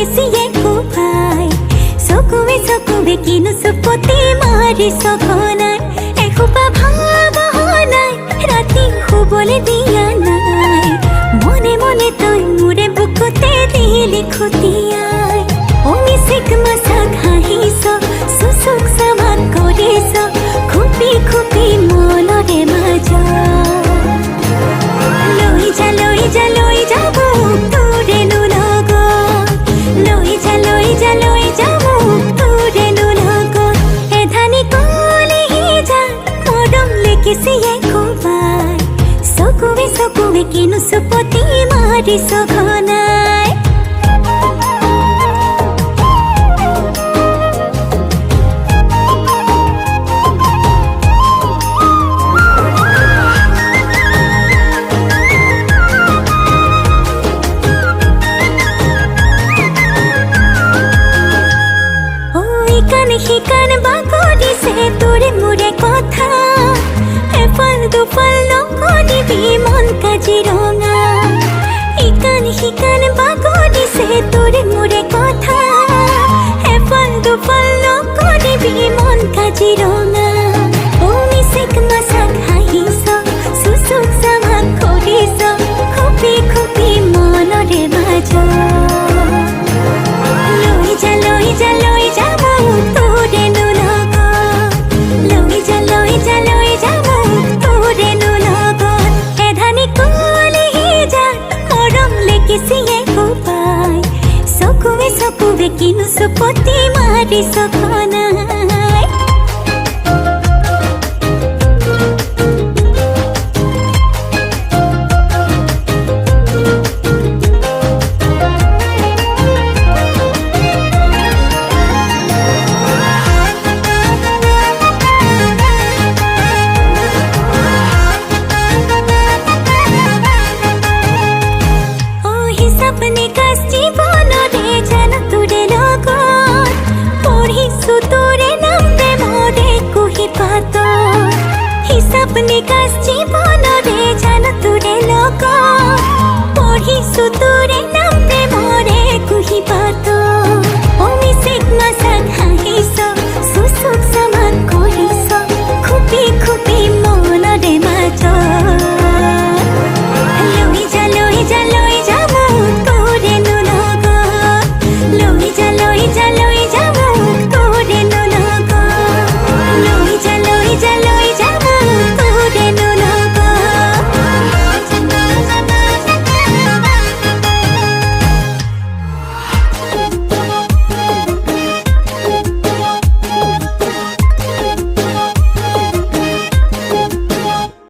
কিছিয়ে কোপাই চকুৱে কিনো চুপতি মাৰি সঘনাই এসোপা ভাৱনাই ৰাতি শুবলৈ দিয়া নাই মনে মনে তই মোৰে বুকুতে দিলি খুটিয়াই মিচিক মাছাক হাঁহিছ চুচুক চামাক কৰিছ খুপি খুপি মনৰে মাজত লৈ যা মোক তোৰেনো লগত লৈ যা মোক তোৰেনো লগত এধানি কলিহি যা মৰম লিখিছিয়ে কোবাই চকুৱে কিনো চুপতি মাৰি সঘনাই শিকান বাগৰিছে তোৰে মোৰে কথা এফাল দুফাল নকৰিবি মন কাজিৰঙা শিকান বাগৰিছে তোৰে মোৰে কথা এফাল দুফাল নকৰিবি মন কাজিৰঙা মিচিক মাছাক হাঁহিছ চুচুক চামাক কৰিছ খুপি খুপি মনৰে মাজত লৈ যা মোক তোৰেনো লগত লৈ যা মোক তোৰেনো লগত এধানি কলিহি যা মৰম লিখিছিয়ে কোবাই চকুৱে কিনো চুপতি মাৰি সঘনাই পঢ়িছো তোৰে নাম প্ৰেমৰে কুহিপাত মিচিক মাছাক হাঁহিছ চুচুক চামাক কৰিছ খুপি খুপি মনৰে মাজত লৈ যা মোক তোৰেনো লগত লৈ যা